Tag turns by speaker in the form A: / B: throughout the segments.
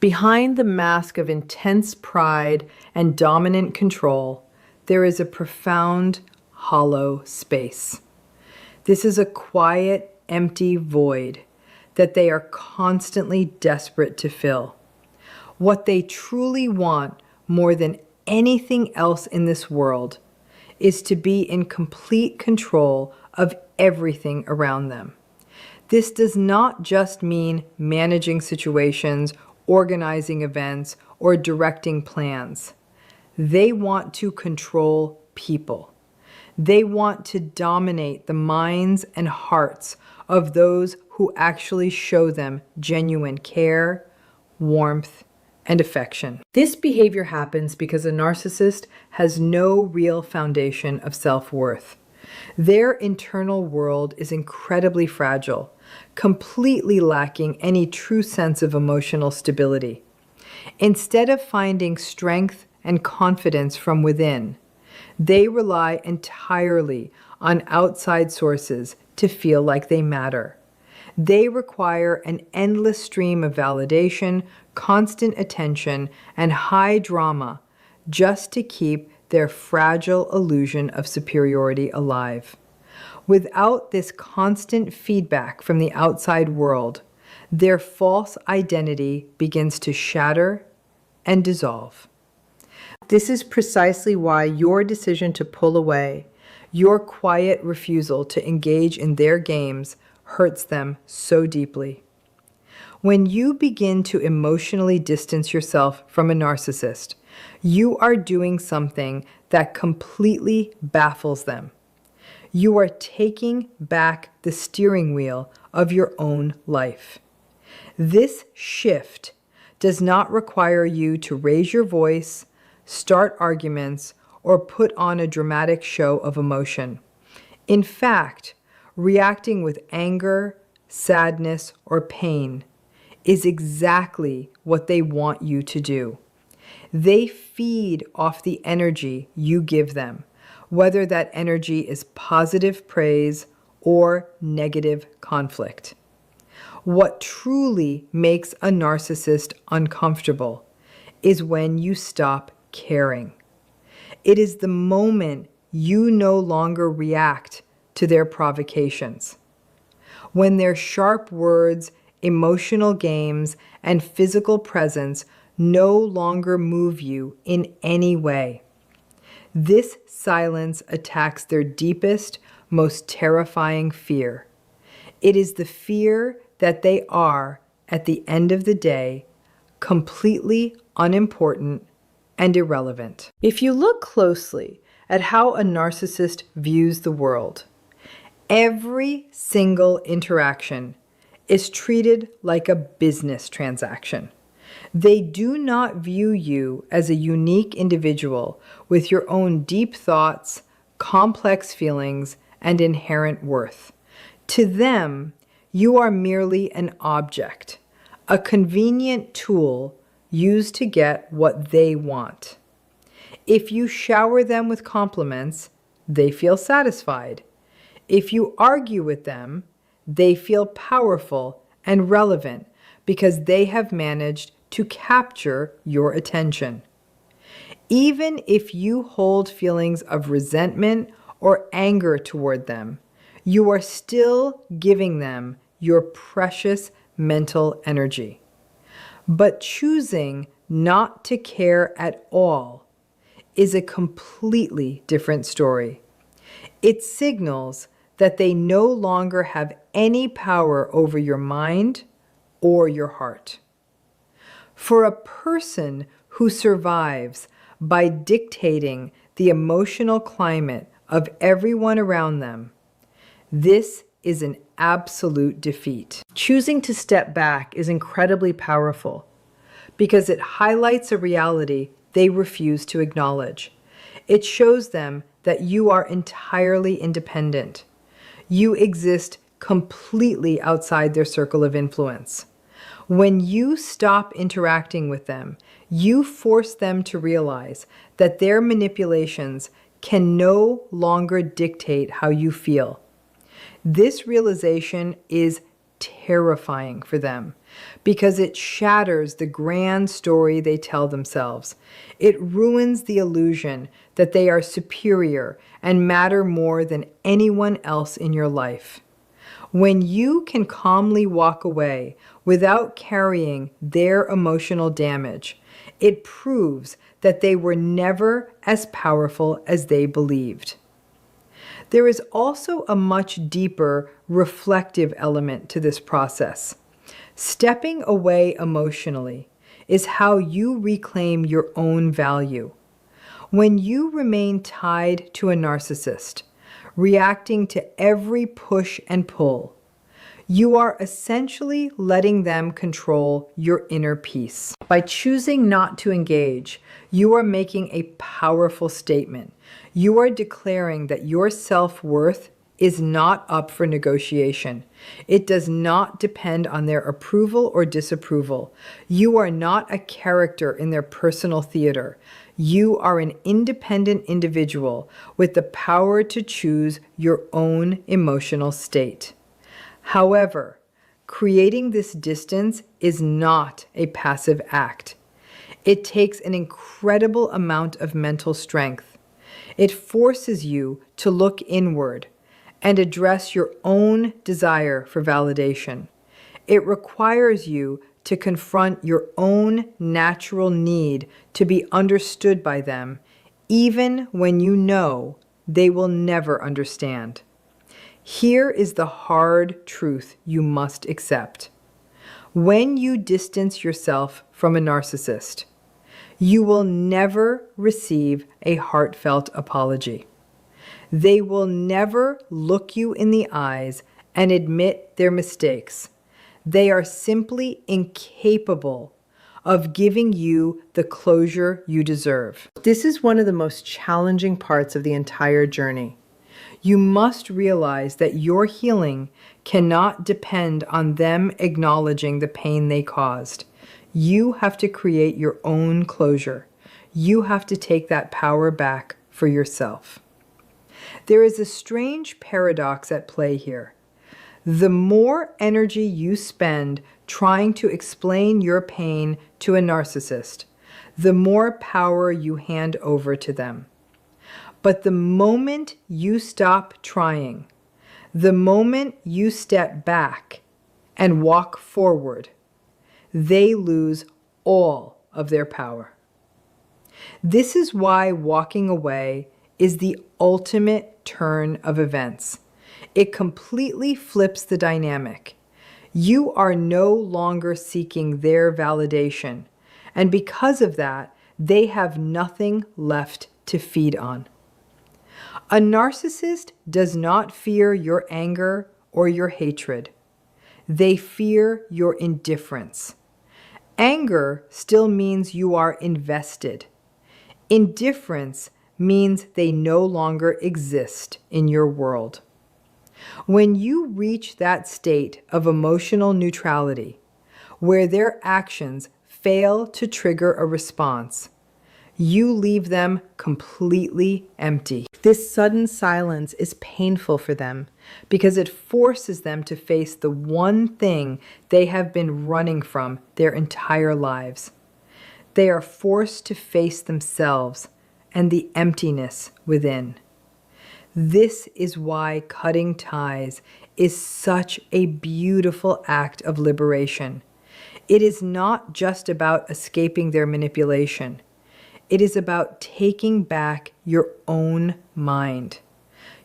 A: Behind the mask of intense pride and dominant control, there is a profound, hollow space. This is a quiet, empty void that they are constantly desperate to fill. What they truly want more than anything else in this world is to be in complete control of everything around them. This does not just mean managing situations, organizing events, or directing plans. They want to control people. They want to dominate the minds and hearts of those who actually show them genuine care, warmth, and affection. This behavior happens because a narcissist has no real foundation of self-worth. Their internal world is incredibly fragile, completely lacking any true sense of emotional stability. Instead of finding strength and confidence from within, they rely entirely on outside sources to feel like they matter. They require an endless stream of validation, constant attention, and high drama just to keep their fragile illusion of superiority alive. Without this constant feedback from the outside world, their false identity begins to shatter and dissolve. This is precisely why your decision to pull away, your quiet refusal to engage in their games, hurts them so deeply. When you begin to emotionally distance yourself from a narcissist, you are doing something that completely baffles them. You are taking back the steering wheel of your own life. This shift does not require you to raise your voice, start arguments, or put on a dramatic show of emotion. In fact, reacting with anger, sadness, or pain is exactly what they want you to do. They feed off the energy you give them, whether that energy is positive praise or negative conflict. What truly makes a narcissist uncomfortable is when you stop caring. It is the moment you no longer react to their provocations. When their sharp words, emotional games, and physical presence no longer move you in any way. This silence attacks their deepest, most terrifying fear. It is the fear that they are, at the end of the day, completely unimportant and irrelevant. If you look closely at how a narcissist views the world, every single interaction is treated like a business transaction. They do not view you as a unique individual with your own deep thoughts, complex feelings, and inherent worth. To them, you are merely an object, a convenient tool used to get what they want. If you shower them with compliments, they feel satisfied. If you argue with them, they feel powerful and relevant because they have managed to capture your attention. Even if you hold feelings of resentment or anger toward them, you are still giving them your precious mental energy. But choosing not to care at all is a completely different story. It signals that they no longer have any power over your mind or your heart. For a person who survives by dictating the emotional climate of everyone around them, this is an absolute defeat. Choosing to step back is incredibly powerful because it highlights a reality they refuse to acknowledge. It shows them that you are entirely independent. You exist completely outside their circle of influence. When you stop interacting with them, you force them to realize that their manipulations can no longer dictate how you feel. This realization is terrifying for them because it shatters the grand story they tell themselves. It ruins the illusion that they are superior and matter more than anyone else in your life. When you can calmly walk away without carrying their emotional damage, it proves that they were never as powerful as they believed. There is also a much deeper reflective element to this process. Stepping away emotionally is how you reclaim your own value. When you remain tied to a narcissist, reacting to every push and pull, you are essentially letting them control your inner peace. By choosing not to engage, you are making a powerful statement. You are declaring that your self-worth is not up for negotiation. It does not depend on their approval or disapproval. You are not a character in their personal theater. You are an independent individual with the power to choose your own emotional state. However, creating this distance is not a passive act. It takes an incredible amount of mental strength. It forces you to look inward and address your own desire for validation. It requires you to confront your own natural need to be understood by them, even when you know they will never understand. Here is the hard truth you must accept. When you distance yourself from a narcissist, you will never receive a heartfelt apology. They will never look you in the eyes and admit their mistakes. They are simply incapable of giving you the closure you deserve. This is one of the most challenging parts of the entire journey. You must realize that your healing cannot depend on them acknowledging the pain they caused. You have to create your own closure. You have to take that power back for yourself. There is a strange paradox at play here. The more energy you spend trying to explain your pain to a narcissist, the more power you hand over to them. But the moment you stop trying, the moment you step back and walk forward, they lose all of their power. This is why walking away is the ultimate turn of events. It completely flips the dynamic. You are no longer seeking their validation, and because of that, they have nothing left to feed on. A narcissist does not fear your anger or your hatred. They fear your indifference. Anger still means you are invested. Indifference means they no longer exist in your world. When you reach that state of emotional neutrality, where their actions fail to trigger a response, you leave them completely empty. This sudden silence is painful for them because it forces them to face the one thing they have been running from their entire lives. They are forced to face themselves and the emptiness within. This is why cutting ties is such a beautiful act of liberation. It is not just about escaping their manipulation. It is about taking back your own mind.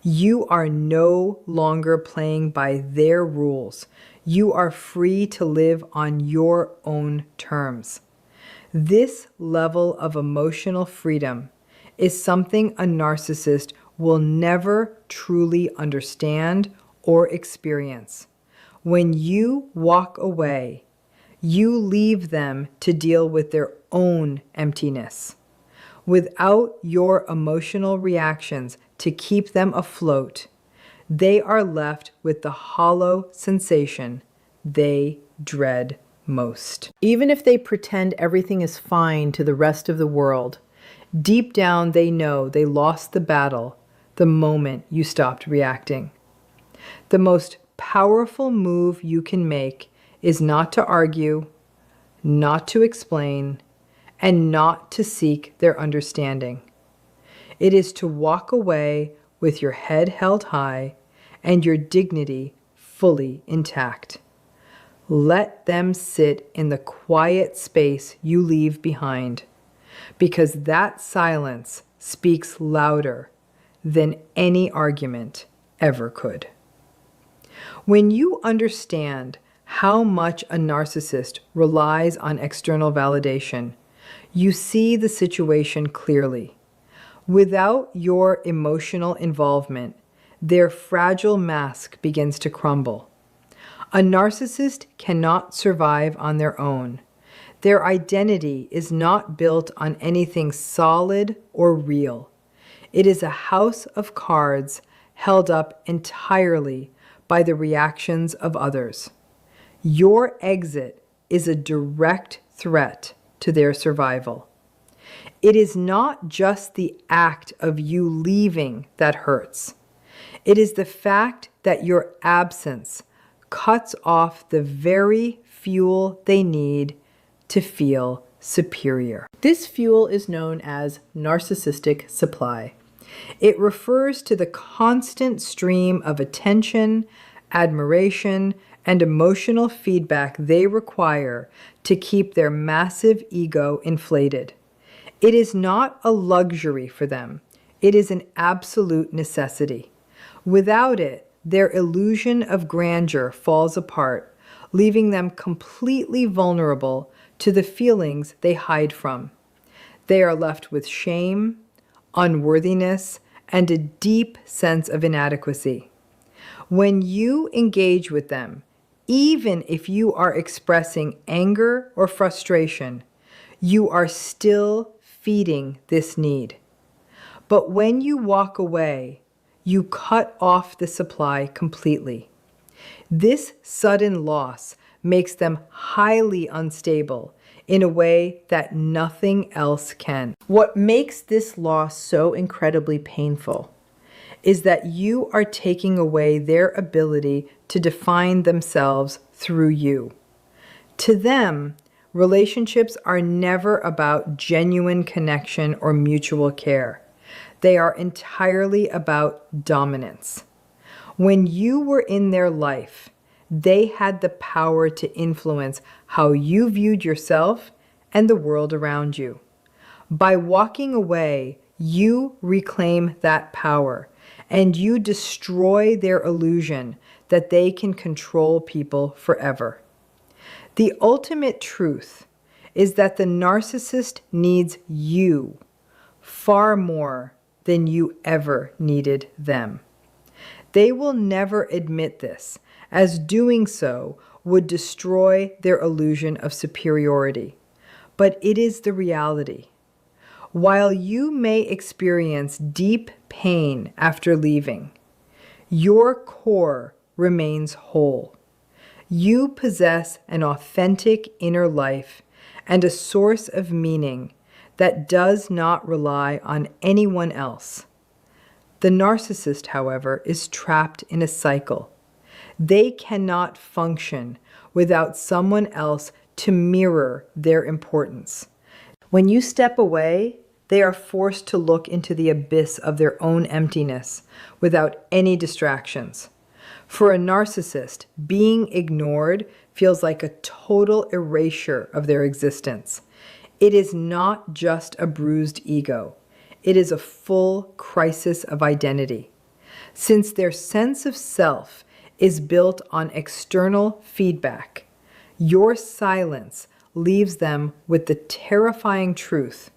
A: You are no longer playing by their rules. You are free to live on your own terms. This level of emotional freedom is something a narcissist will never truly understand or experience. When you walk away, you leave them to deal with their own emptiness. Without your emotional reactions to keep them afloat, they are left with the hollow sensation they dread most. Even if they pretend everything is fine to the rest of the world, deep down they know they lost the battle the moment you stopped reacting. The most powerful move you can make is not to argue, not to explain, and not to seek their understanding. It is to walk away with your head held high and your dignity fully intact. Let them sit in the quiet space you leave behind, because that silence speaks louder than any argument ever could. When you understand how much a narcissist relies on external validation, you see the situation clearly. Without your emotional involvement, their fragile mask begins to crumble. A narcissist cannot survive on their own. Their identity is not built on anything solid or real. It is a house of cards held up entirely by the reactions of others. Your exit is a direct threat to their survival. It is not just the act of you leaving that hurts. It is the fact that your absence cuts off the very fuel they need to feel superior. This fuel is known as narcissistic supply. It refers to the constant stream of attention, admiration, and emotional feedback they require to keep their massive ego inflated. It is not a luxury for them. It is an absolute necessity. Without it, their illusion of grandeur falls apart, leaving them completely vulnerable to the feelings they hide from. They are left with shame, unworthiness, and a deep sense of inadequacy. When you engage with them, even if you are expressing anger or frustration, you are still feeding this need. But when you walk away, you cut off the supply completely. This sudden loss makes them highly unstable in a way that nothing else can. What makes this loss so incredibly painful is that you are taking away their ability to define themselves through you. To them, relationships are never about genuine connection or mutual care. They are entirely about dominance. When you were in their life, they had the power to influence how you viewed yourself and the world around you. By walking away, you reclaim that power, and you destroy their illusion that they can control people forever. The ultimate truth is that the narcissist needs you far more than you ever needed them. They will never admit this, as doing so would destroy their illusion of superiority. But it is the reality. While you may experience deep pain after leaving, your core remains whole. You possess an authentic inner life and a source of meaning that does not rely on anyone else. The narcissist, however, is trapped in a cycle. They cannot function without someone else to mirror their importance. When you step away, they are forced to look into the abyss of their own emptiness without any distractions. For a narcissist, being ignored feels like a total erasure of their existence. It is not just a bruised ego. It is a full crisis of identity. Since their sense of self is built on external feedback, your silence leaves them with the terrifying truth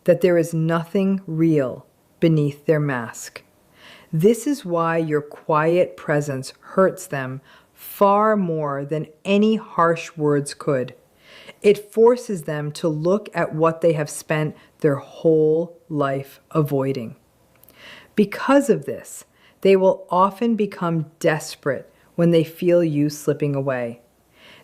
A: that there is nothing real beneath their mask. This is why your quiet presence hurts them far more than any harsh words could. It forces them to look at what they have spent their whole life avoiding. Because of this, they will often become desperate when they feel you slipping away.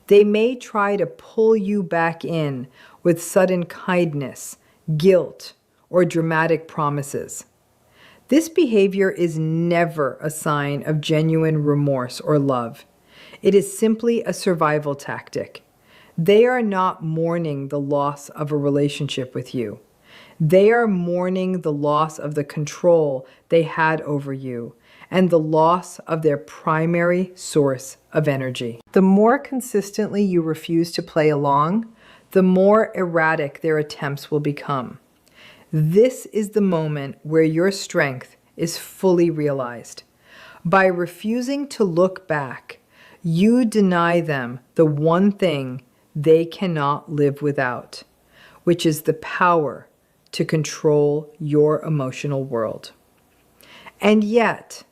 A: They may try to pull you back in with sudden kindness, guilt, or dramatic promises. This behavior is never a sign of genuine remorse or love. It is simply a survival tactic. They are not mourning the loss of a relationship with you. They are mourning the loss of the control they had over you and the loss of their primary source of energy. The more consistently you refuse to play along, the more erratic their attempts will become. This is the moment where your strength is fully realized. By refusing to look back, you deny them the one thing they cannot live without, which is the power to control your emotional world. And yet,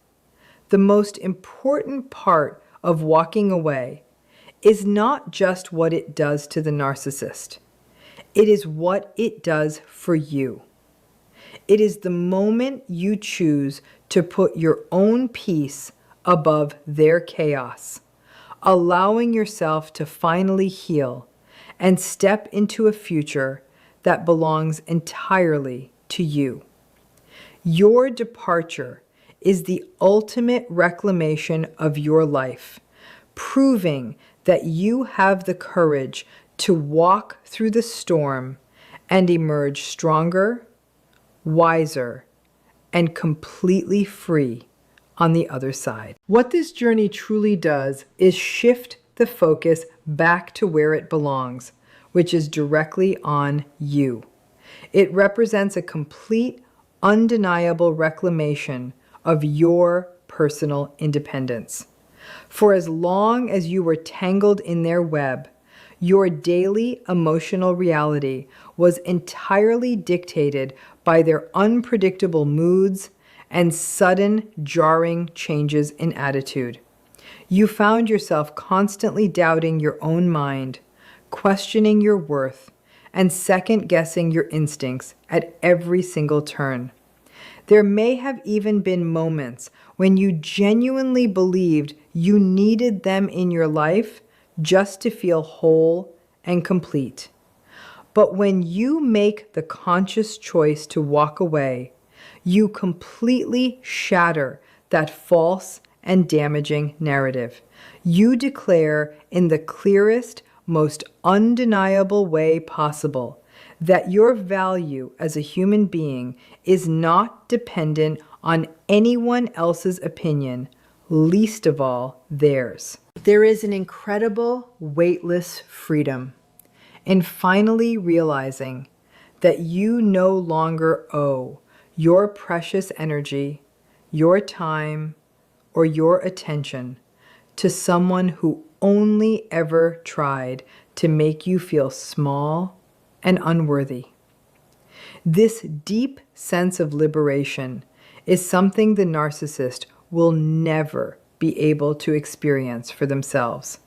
A: the most important part of walking away is not just what it does to the narcissist. It is what it does for you. It is the moment you choose to put your own peace above their chaos, allowing yourself to finally heal and step into a future that belongs entirely to you. Your departure is the ultimate reclamation of your life, proving that you have the courage to walk through the storm and emerge stronger, wiser, and completely free on the other side. What this journey truly does is shift the focus back to where it belongs, which is directly on you. It represents a complete, undeniable reclamation of your personal independence. For as long as you were tangled in their web, your daily emotional reality was entirely dictated by their unpredictable moods and sudden, jarring changes in attitude. You found yourself constantly doubting your own mind, questioning your worth, and second-guessing your instincts at every single turn. There may have even been moments when you genuinely believed you needed them in your life just to feel whole and complete. But when you make the conscious choice to walk away, you completely shatter that false and damaging narrative. You declare in the clearest, most undeniable way possible that your value as a human being is not dependent on anyone else's opinion, least of all theirs. There is an incredible, weightless freedom in finally realizing that you no longer owe your precious energy, your time, or your attention to someone who only ever tried to make you feel small and unworthy. This deep sense of liberation is something the narcissist will never be able to experience for themselves.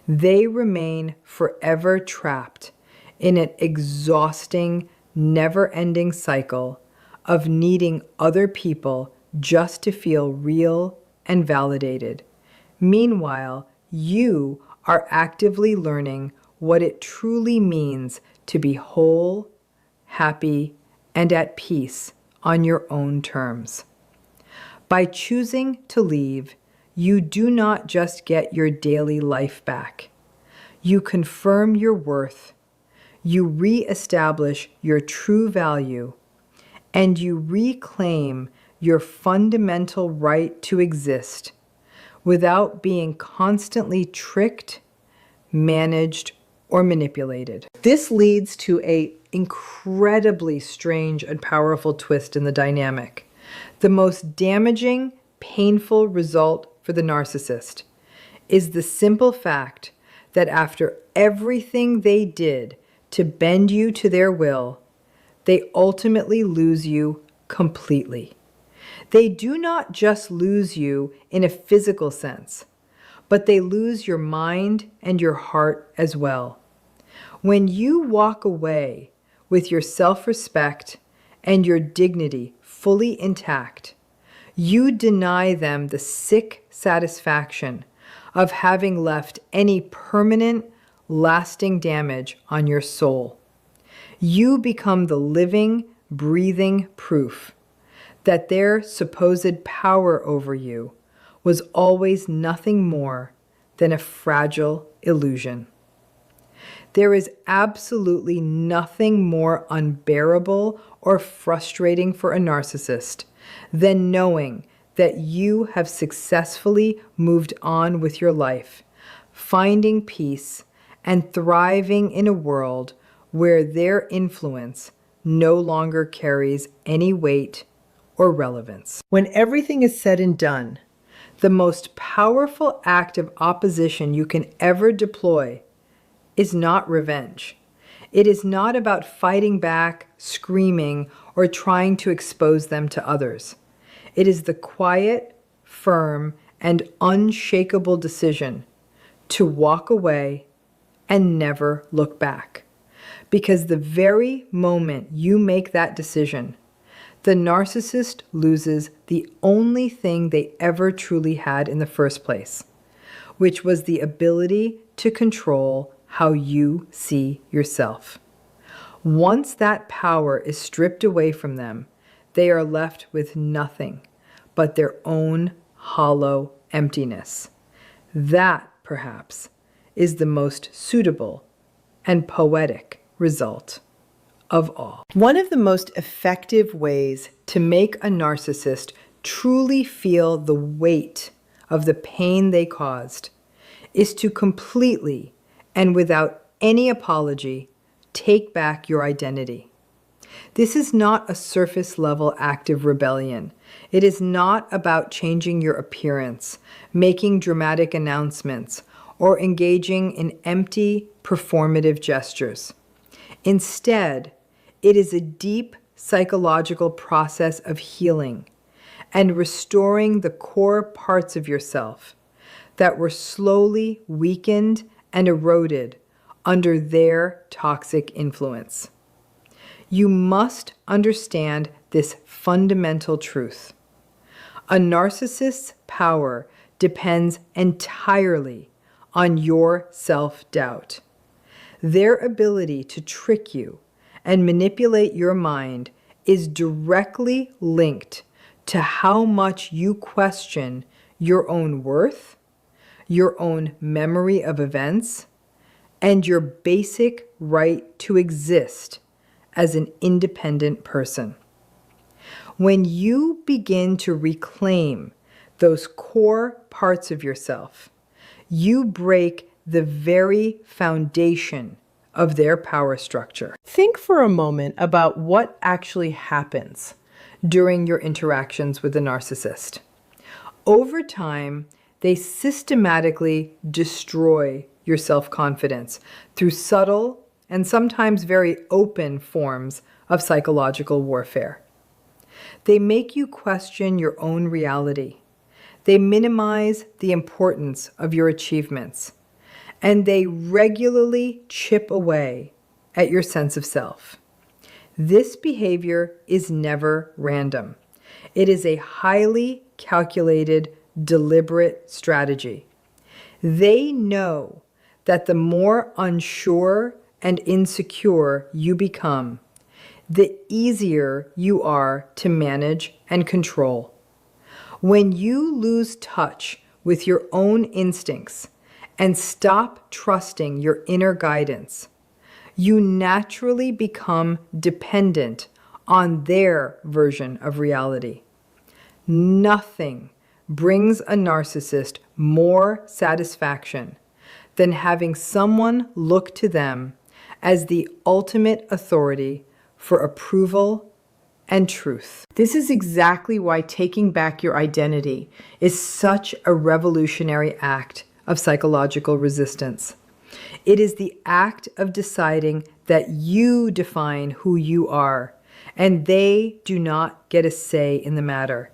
A: They remain forever trapped in an exhausting, never-ending cycle of needing other people just to feel real and validated. Meanwhile, you are actively learning what it truly means to be whole, happy, and at peace on your own terms. By choosing to leave, you do not just get your daily life back. You confirm your worth, you re-establish your true value, and you reclaim your fundamental right to exist without being constantly tricked, managed, or manipulated. This leads to an incredibly strange and powerful twist in the dynamic. The most damaging, painful result for the narcissist is the simple fact that after everything they did to bend you to their will, they ultimately lose you completely. They do not just lose you in a physical sense, but they lose your mind and your heart as well. When you walk away with your self-respect and your dignity fully intact, you deny them the sick satisfaction of having left any permanent, lasting damage on your soul. You become the living, breathing proof that their supposed power over you was always nothing more than a fragile illusion. There is absolutely nothing more unbearable or frustrating for a narcissist than knowing that you have successfully moved on with your life, finding peace and thriving in a world where their influence no longer carries any weight or relevance. When everything is said and done, the most powerful act of opposition you can ever deploy is not revenge. It is not about fighting back, screaming, or trying to expose them to others. It is the quiet, firm, and unshakable decision to walk away and never look back. Because the very moment you make that decision, the narcissist loses the only thing they ever truly had in the first place, which was the ability to control how you see yourself. Once that power is stripped away from them, they are left with nothing but their own hollow emptiness. That, perhaps, is the most suitable and poetic result of all. One of the most effective ways to make a narcissist truly feel the weight of the pain they caused is to completely and without any apology take back your identity. This is not a surface level act of rebellion. It is not about changing your appearance, making dramatic announcements, or engaging in empty performative gestures. Instead, it is a deep psychological process of healing and restoring the core parts of yourself that were slowly weakened and eroded under their toxic influence. You must understand this fundamental truth. A narcissist's power depends entirely on your self-doubt. Their ability to trick you and manipulate your mind is directly linked to how much you question your own worth, your own memory of events, and your basic right to exist as an independent person. When you begin to reclaim those core parts of yourself, you break the very foundation of their power structure. Think for a moment about what actually happens during your interactions with a narcissist. Over time, they systematically destroy your self-confidence through subtle and sometimes very open forms of psychological warfare. They make you question your own reality. They minimize the importance of your achievements, and they regularly chip away at your sense of self. This behavior is never random. It is a highly calculated, deliberate strategy. They know that the more unsure and insecure you become, the easier you are to manage and control. When you lose touch with your own instincts and stop trusting your inner guidance, you naturally become dependent on their version of reality. Nothing brings a narcissist more satisfaction than having someone look to them as the ultimate authority for approval and truth. This is exactly why taking back your identity is such a revolutionary act of psychological resistance. It is the act of deciding that you define who you are, and they do not get a say in the matter.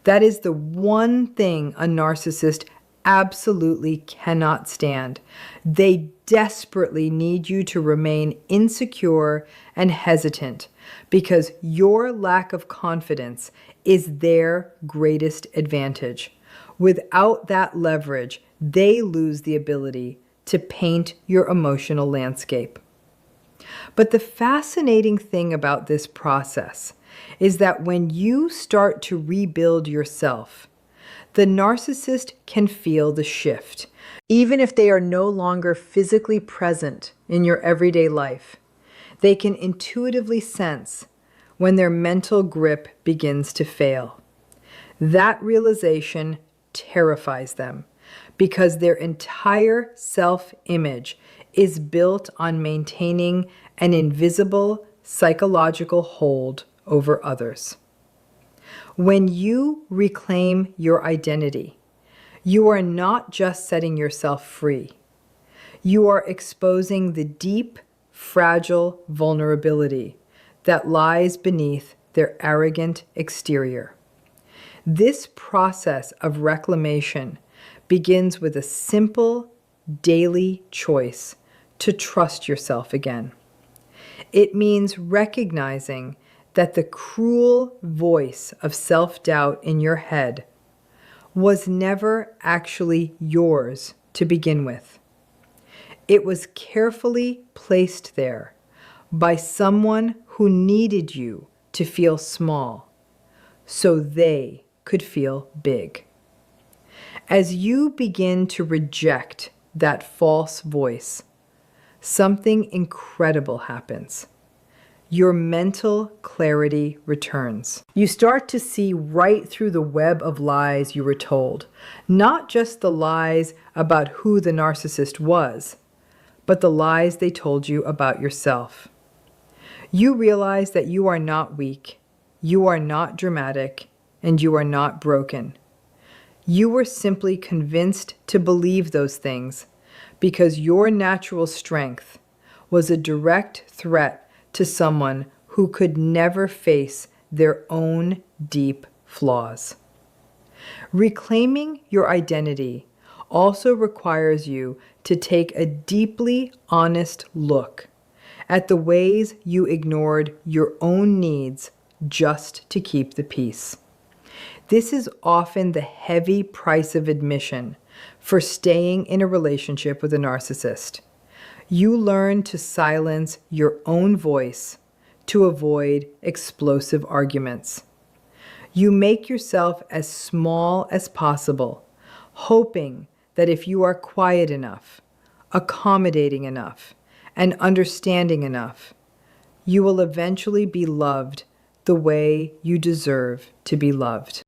A: That is the one thing a narcissist absolutely cannot stand. They desperately need you to remain insecure and hesitant because your lack of confidence is their greatest advantage. Without that leverage, they lose the ability to paint your emotional landscape. But the fascinating thing about this process is that when you start to rebuild yourself, the The narcissist can feel the shift, even if they are no longer physically present in your everyday life. They can intuitively sense when their mental grip begins to fail. That realization terrifies them because their entire self-image is built on maintaining an invisible psychological hold over others. When you reclaim your identity, you are not just setting yourself free. You are exposing the deep, fragile vulnerability that lies beneath their arrogant exterior. This process of reclamation begins with a simple, daily choice to trust yourself again. It means recognizing that the cruel voice of self-doubt in your head was never actually yours to begin with. It was carefully placed there by someone who needed you to feel small, so they could feel big. As you begin to reject that false voice, something incredible happens. Your mental clarity returns. You start to see right through the web of lies you were told, not just the lies about who the narcissist was, but the lies they told you about yourself. You realize that you are not weak, you are not dramatic, and you are not broken. You were simply convinced to believe those things because your natural strength was a direct threat to someone who could never face their own deep flaws. Reclaiming your identity also requires you to take a deeply honest look at the ways you ignored your own needs just to keep the peace. This is often the heavy price of admission for staying in a relationship with a narcissist. You learn to silence your own voice to avoid explosive arguments. You make yourself as small as possible, hoping that if you are quiet enough, accommodating enough, and understanding enough, you will eventually be loved the way you deserve to be loved.